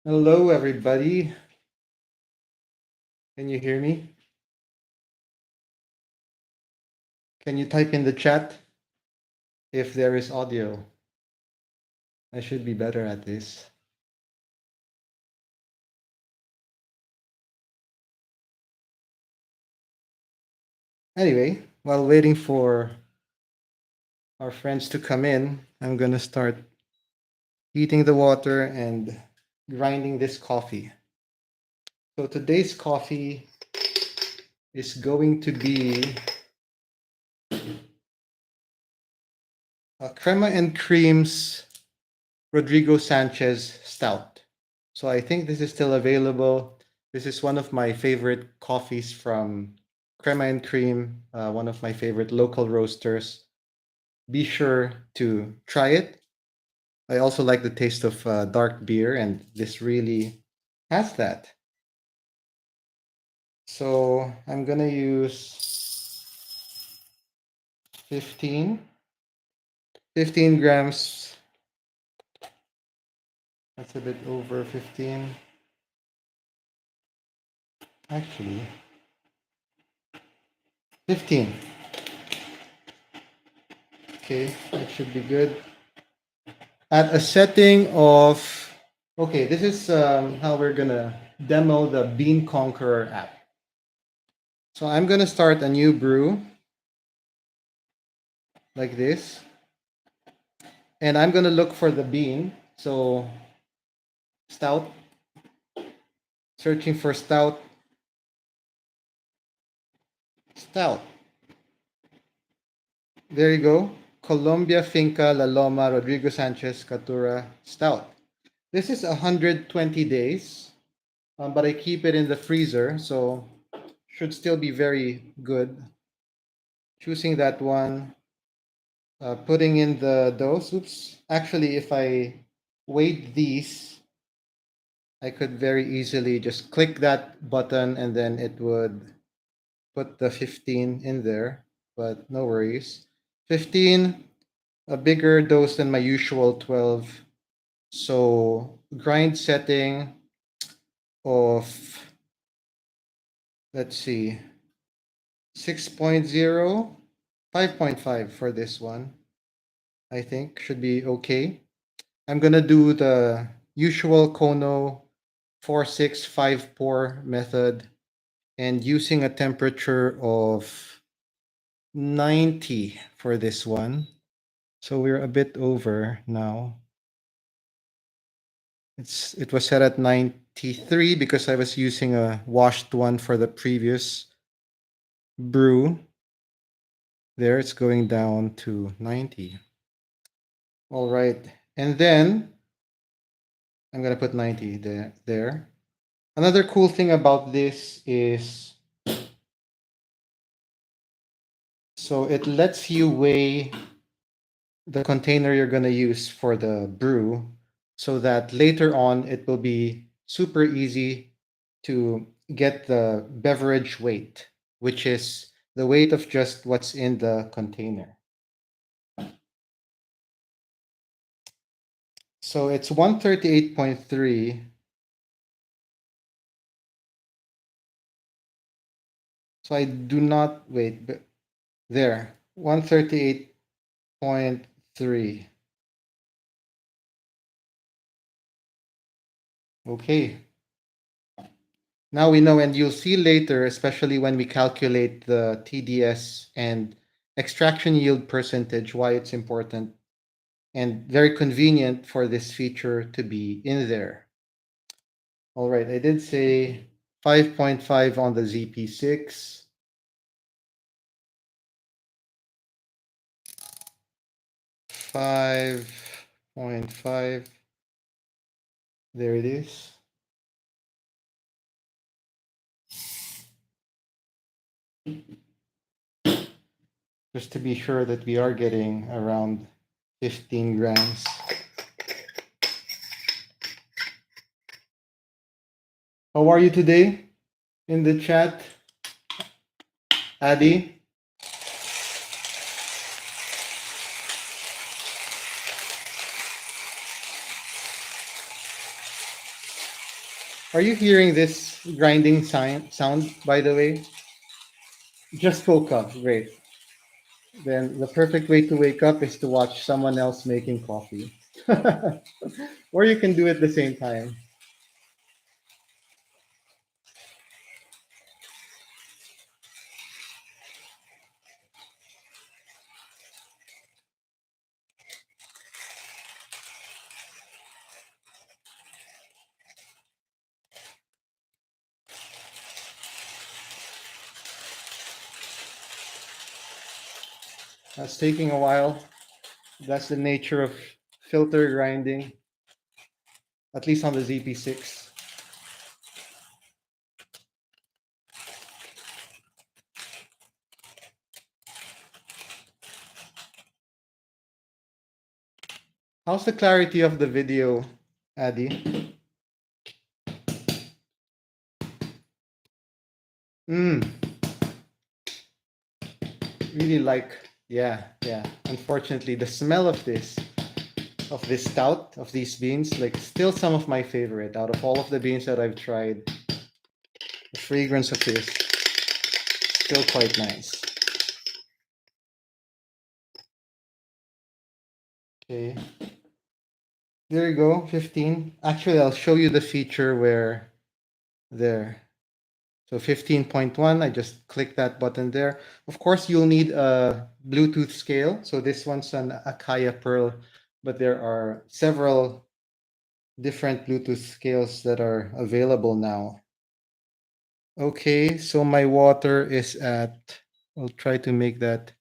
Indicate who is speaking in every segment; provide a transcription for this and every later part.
Speaker 1: Hello, everybody. Can you hear me? Can you type in the chat if there is audio? I should be better at this. Anyway, while waiting for our friends to come in, I'm going to start heating the water and grinding this coffee. So today's coffee is going to be a Crema and Cream's Rodrigo Sanchez Stout. So I think this is still available. This is one of my favorite coffees from Crema and Cream, one of my favorite local roasters. Be sure to try it. I also like the taste of dark beer, and this really has that. So I'm gonna use 15 grams. That's a bit over 15. Actually, 15. Okay, that should be good. At a setting of, okay, this is how we're gonna demo the Beanconqueror app. So I'm gonna start a new brew like this, and I'm gonna look for the bean. So stout, searching for stout. There you go. Colombia Finca La Loma Rodrigo Sanchez Catura Stout. This is 120 days, but I keep it in the freezer, so should still be very good. Choosing that one, putting in the dose. Oops. Actually, if I weighed these, I could very easily just click that button and then it would put the 15 in there, but no worries. 15, a bigger dose than my usual 12. So grind setting of, let's see, 6.0, 5.5 for this one. I think should be okay. I'm gonna do the usual Kono 4-6-5 pour method and using a temperature of 90 for this one. So we're a bit over now. It was set at 93 because I was using a washed one for the previous brew. There it's going down to 90. All right. And then I'm going to put 90 there. Another cool thing about this is, so it lets you weigh the container you're going to use for the brew so that later on it will be super easy to get the beverage weight, which is the weight of just what's in the container. So it's 138.3. So I do not wait, but there, 138.3. Okay. Now we know, and you'll see later, especially when we calculate the TDS and extraction yield percentage, why it's important and very convenient for this feature to be in there. All right, I did say 5.5 on the ZP6. 5.5. There it is. Just to be sure that we are getting around 15 grams. How are you today in the chat, Addy? Are you hearing this grinding sound, by the way? Just woke up. Great. Then the perfect way to wake up is to watch someone else making coffee. Or you can do it at the same time. That's taking a while. That's the nature of filter grinding, at least on the ZP6. How's the clarity of the video, Addy? Mm, really like, yeah. Unfortunately, the smell of this stout, of these beans, like still some of my favorite out of all of the beans that I've tried. The fragrance of this still quite nice. Okay. There you go, 15. Actually, I'll show you the feature where there. So 15.1, I just click that button there. Of course, you'll need a Bluetooth scale. So this one's an Akaya Pearl, but there are several different Bluetooth scales that are available now. Okay, so my water is at, I'll try to make that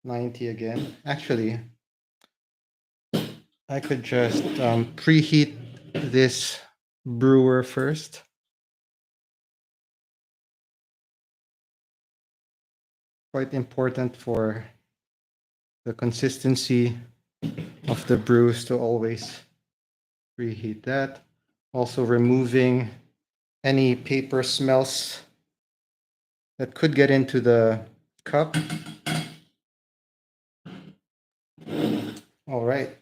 Speaker 1: 90 again. Actually, I could just preheat this brewer first. Quite important for the consistency of the brews to always preheat that. Also removing any paper smells that could get into the cup. All right.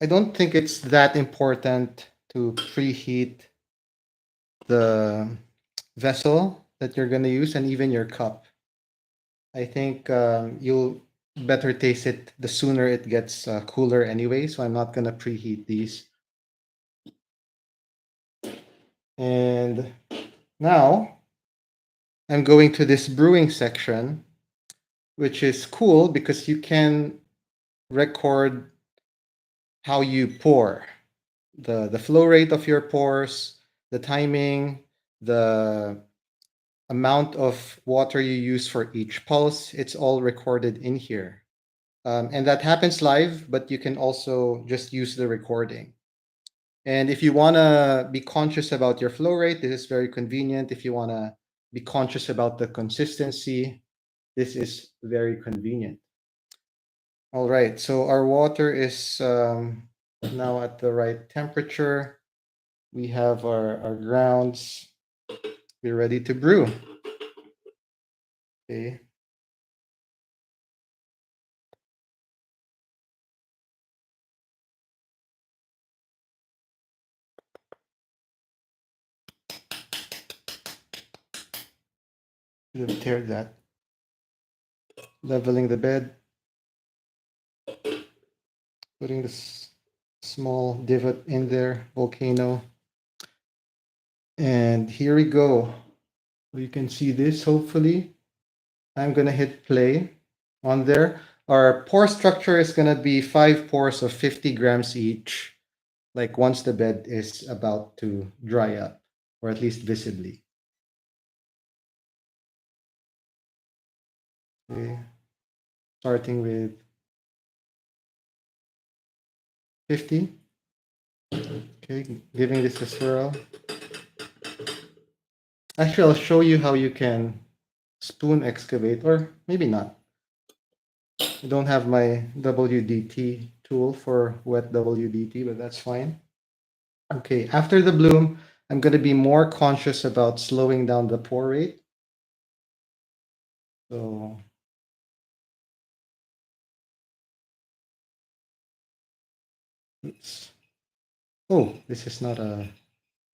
Speaker 1: I don't think it's that important to preheat the vessel that you're going to use and even your cup. I think you'll better taste it the sooner it gets cooler anyway, so I'm not going to preheat these. And now I'm going to this brewing section, which is cool because you can record how you pour, the flow rate of your pours, the timing, the amount of water you use for each pulse. It's all recorded in here. And that happens live, but you can also just use the recording. And if you want to be conscious about your flow rate, this is very convenient. If you want to be conscious about the consistency, this is very convenient. All right, so our water is now at the right temperature. We have our grounds. We're ready to brew. Okay. Should have teared that. Leveling the bed. Putting this small divot in there, volcano. And here we go. You can see this, hopefully. I'm going to hit play on there. Our pour structure is going to be 5 pours of 50 grams each, like once the bed is about to dry up, or at least visibly. Okay. Starting with 50. Okay, giving this a swirl. Actually, I'll show you how you can spoon excavate, or maybe not. I don't have my WDT tool for wet WDT, but that's fine. Okay, after the bloom, I'm going to be more conscious about slowing down the pour rate. So Oh, this is not a.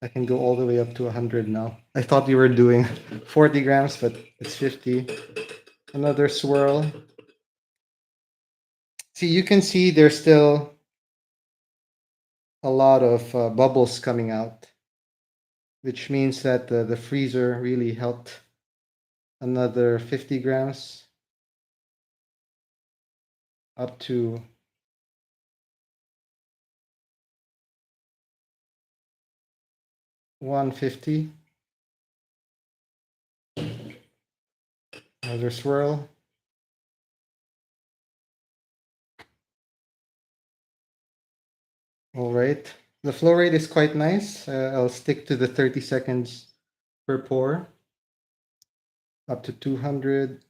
Speaker 1: I can go all the way up to 100 now. I thought we were doing 40 grams, but it's 50. Another swirl. See, you can see there's still a lot of bubbles coming out, which means that the freezer really helped. Another 50 grams up to 150. Another swirl. All right. The flow rate is quite nice. I'll stick to the 30 seconds per pour. Up to 200.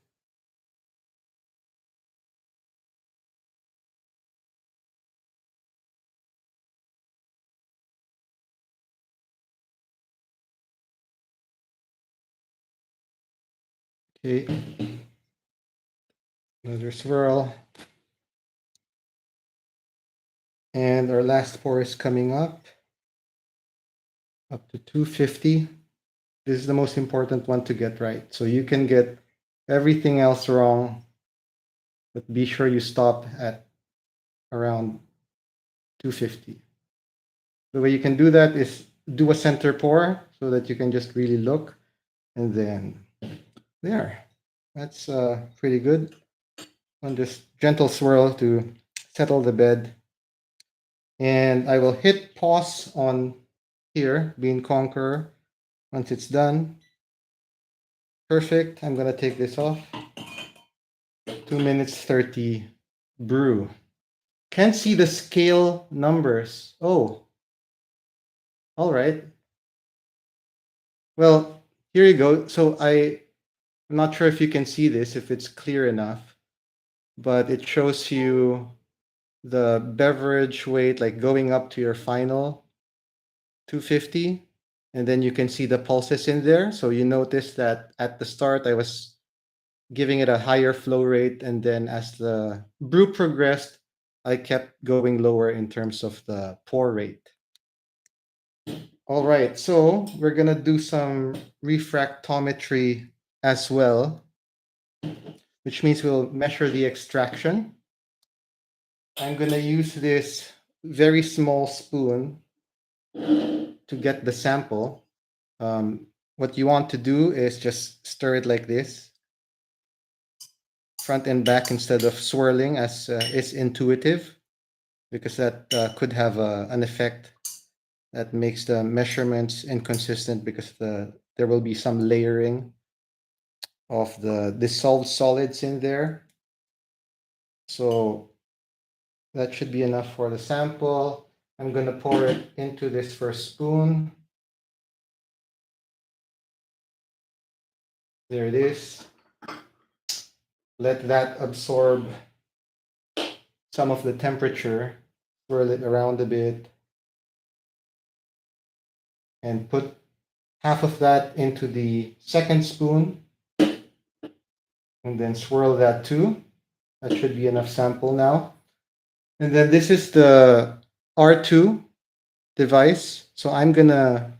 Speaker 1: Okay. Another swirl. And our last pour is coming up to 250. This is the most important one to get right. So you can get everything else wrong, but be sure you stop at around 250. The way you can do that is do a center pour so that you can just really look, and then there. That's pretty good. On this gentle swirl to settle the bed. And I will hit pause on here, Beanconqueror. Once it's done, perfect. I'm gonna take this off. 2 minutes 30 brew. Can't see the scale numbers. Oh, all right. Well, here you go. So I'm not sure if you can see this, if it's clear enough, but it shows you the beverage weight like going up to your final 250, and then you can see the pulses in there. So you notice that at the start I was giving it a higher flow rate, and then as the brew progressed, I kept going lower in terms of the pour rate. All right, so we're gonna do some refractometry as well, which means we'll measure the extraction. I'm gonna use this very small spoon to get the sample. What you want to do is just stir it like this, front and back, instead of swirling as is intuitive, because that could have an effect that makes the measurements inconsistent, because there will be some layering of the dissolved solids in there. So that should be enough for the sample. I'm going to pour it into this first spoon. There it is. Let that absorb some of the temperature. Swirl it around a bit. And put half of that into the second spoon. And then swirl that too. That should be enough sample now. And then this is the R2 device. So I'm going to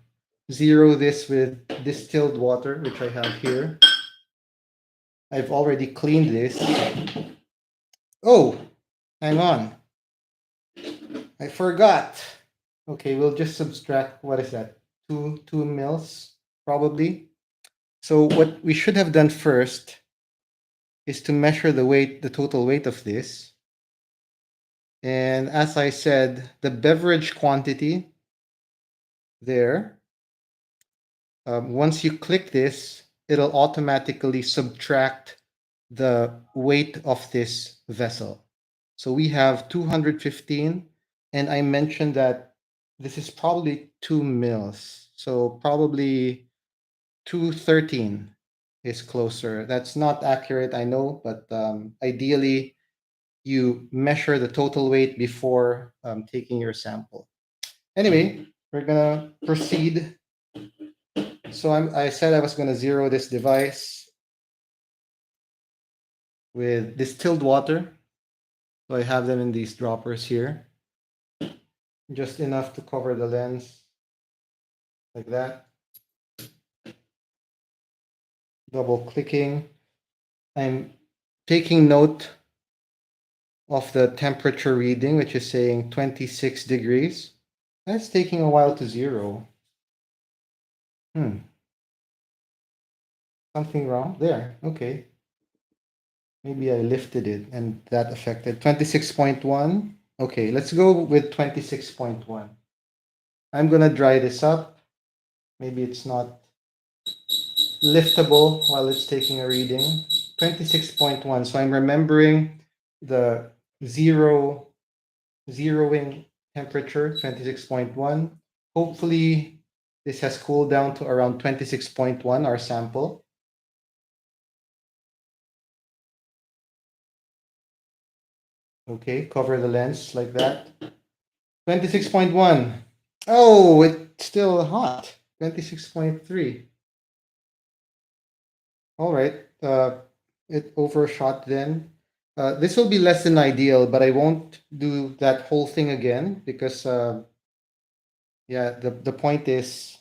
Speaker 1: zero this with distilled water, which I have here. I've already cleaned this. Oh, hang on. I forgot. Okay, we'll just subtract, what is that? 2 mils, probably. So what we should have done first is to measure the weight, the total weight of this. And as I said, the beverage quantity there, once you click this, it'll automatically subtract the weight of this vessel. So we have 215, and I mentioned that this is probably 2 mils. So probably 213 is closer. That's not accurate, I know, but ideally you measure the total weight before taking your sample. Anyway, we're gonna proceed. So I said I was gonna zero this device with distilled water. So I have them in these droppers here. just enough to cover the lens, like that. Double clicking. I'm taking note of the temperature reading, which is saying 26 degrees. That's taking a while to zero. Something wrong there. Okay. Maybe I lifted it and that affected 26.1. Okay, let's go with 26.1. I'm gonna dry this up. Maybe it's not liftable while it's taking a reading. 26.1. So I'm remembering the zeroing temperature, 26.1. Hopefully this has cooled down to around 26.1, our sample. Okay, cover the lens like that. 26.1. Oh, it's still hot. 26.3. All right. It overshot then. This will be less than ideal, but I won't do that whole thing again because, yeah, the point is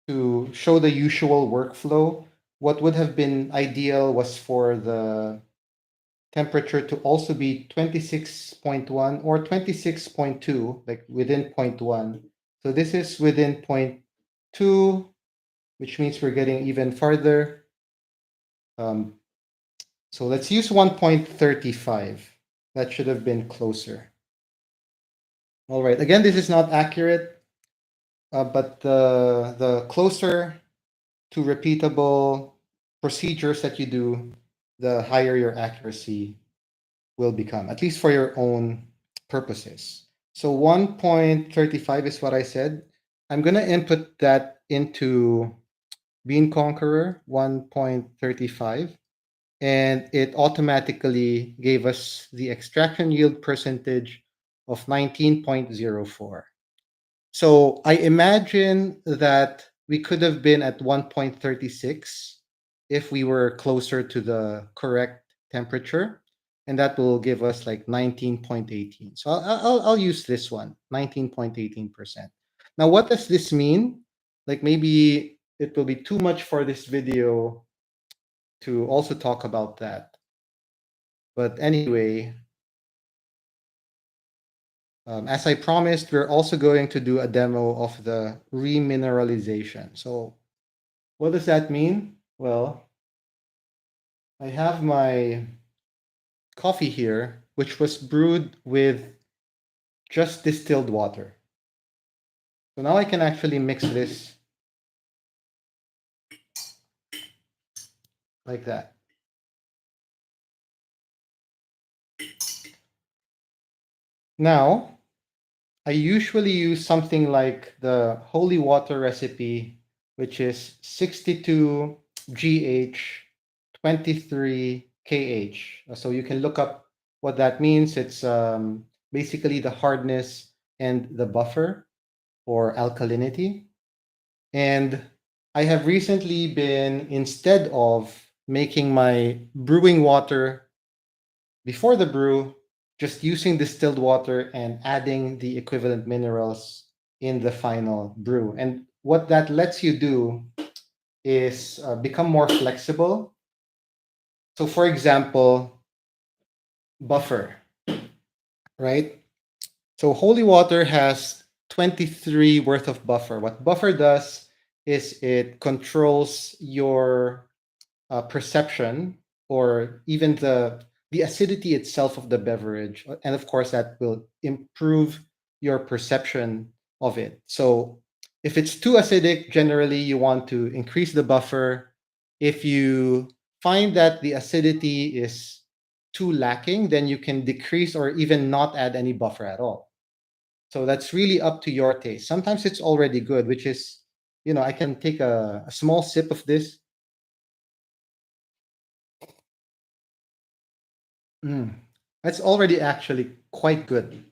Speaker 1: to show the usual workflow. What would have been ideal was for the temperature to also be 26.1 or 26.2, like within 0.1. So this is within 0.2, which means we're getting even farther. So let's use 1.35. That should have been closer. All right, again, this is not accurate, but the closer to repeatable procedures that you do, the higher your accuracy will become, at least for your own purposes. So 1.35 is what I said. I'm going to input that into Beanconqueror 1.35, and it automatically gave us the extraction yield percentage of 19.04. So I imagine that we could have been at 1.36 if we were closer to the correct temperature, and that will give us like 19.18. So I'll use this one, 19.18%. Now, what does this mean? Like maybe it will be too much for this video to also talk about that. But anyway, as I promised, we're also going to do a demo of the remineralization. So what does that mean? Well, I have my coffee here, which was brewed with just distilled water. So now I can actually mix this like that. Now, I usually use something like the holy water recipe, which is 62 GH 23 KH. So you can look up what that means. It's basically the hardness and the buffer or alkalinity. And I have recently been, instead of making my brewing water before the brew, just using distilled water and adding the equivalent minerals in the final brew. And what that lets you do is become more flexible. So, for example, buffer, right? So, holy water has 23 worth of buffer. What buffer does is it controls your perception or even the acidity itself of the beverage, and of course that will improve your perception of it. So if it's too acidic, generally you want to increase the buffer. If you find that the acidity is too lacking, then you can decrease or even not add any buffer at all. So that's really up to your taste. Sometimes it's already good, which is, I can take a small sip of this. That's already actually quite good.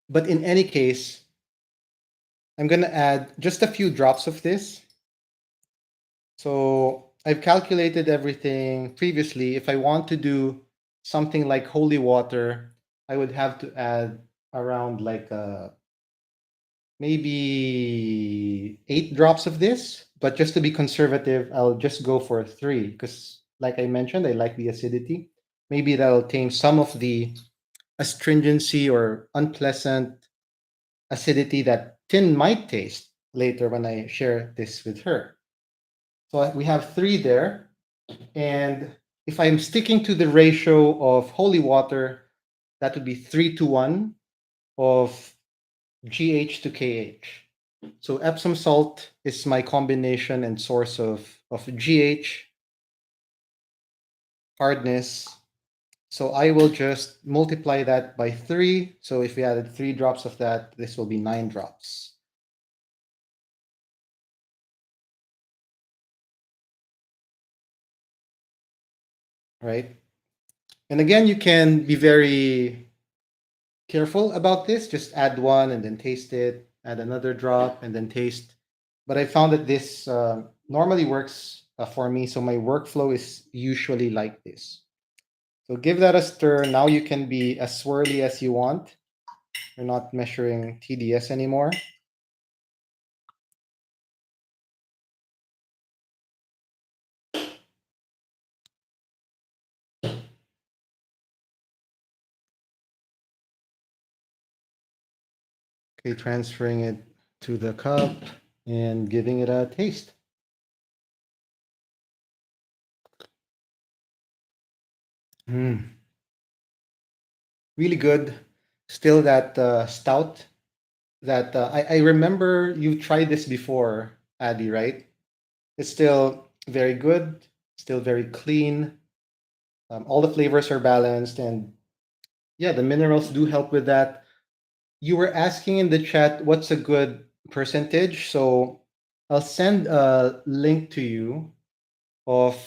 Speaker 1: But in any case, I'm going to add just a few drops of this. So I've calculated everything previously. If I want to do something like holy water, I would have to add around like maybe 8 drops of this, but just to be conservative, I'll just go for 3 because, like I mentioned, I like the acidity. Maybe that'll tame some of the astringency or unpleasant acidity that Tin might taste later when I share this with her. So we have 3 there. And if I'm sticking to the ratio of holy water, that would be 3 to 1 of GH to KH. So Epsom salt is my combination and source of GH hardness. So I will just multiply that by 3. So if we added 3 drops of that, this will be 9 drops. Right? And again, you can be very careful about this. Just add one and then taste it, add another drop and then taste. But I found that this normally works for me. So my workflow is usually like this. So give that a stir. Now you can be as swirly as you want. You're not measuring TDS anymore. Okay, transferring it to the cup and giving it a taste. Really good. Still that stout. That I remember you tried this before, Addy, right? It's still very good. Still very clean. All the flavors are balanced, and yeah, the minerals do help with that. You were asking in the chat what's a good percentage, so I'll send a link to you of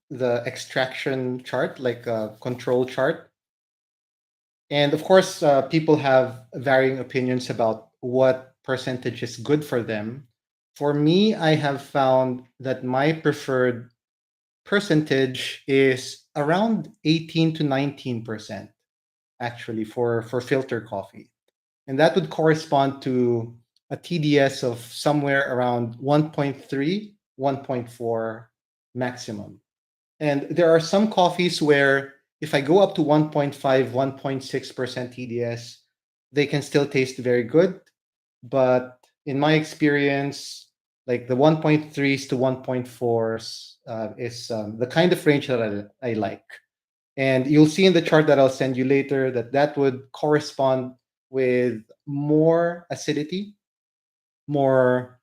Speaker 1: the extraction chart, like a control chart. And of course, people have varying opinions about what percentage is good for them. For me, I have found that my preferred percentage is around 18 to 19% actually for filter coffee. And that would correspond to a TDS of somewhere around 1.3, 1.4 maximum. And there are some coffees where if I go up to 1.5, 1.6% TDS, they can still taste very good. But in my experience, like the 1.3s to 1.4s is the kind of range that I like. And you'll see in the chart that I'll send you later that that would correspond with more acidity, more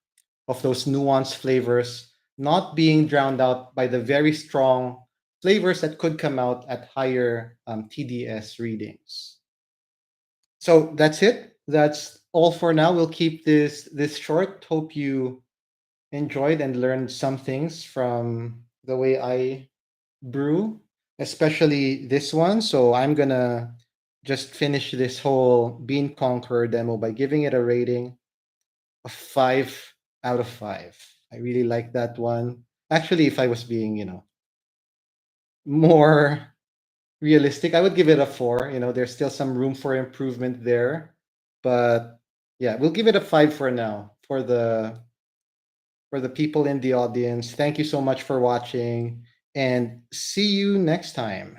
Speaker 1: of those nuanced flavors, not being drowned out by the very strong flavors that could come out at higher TDS readings. So that's it. That's all for now. We'll keep this short. Hope you enjoyed and learned some things from the way I brew, especially this one. So I'm gonna just finish this whole Beanconqueror demo by giving it a rating of 5 out of 5. I really like that one. Actually, if I was being, more realistic, I would give it a 4. There's still some room for improvement there, but yeah, we'll give it a 5 for now. For the people in the audience, thank you so much for watching and see you next time.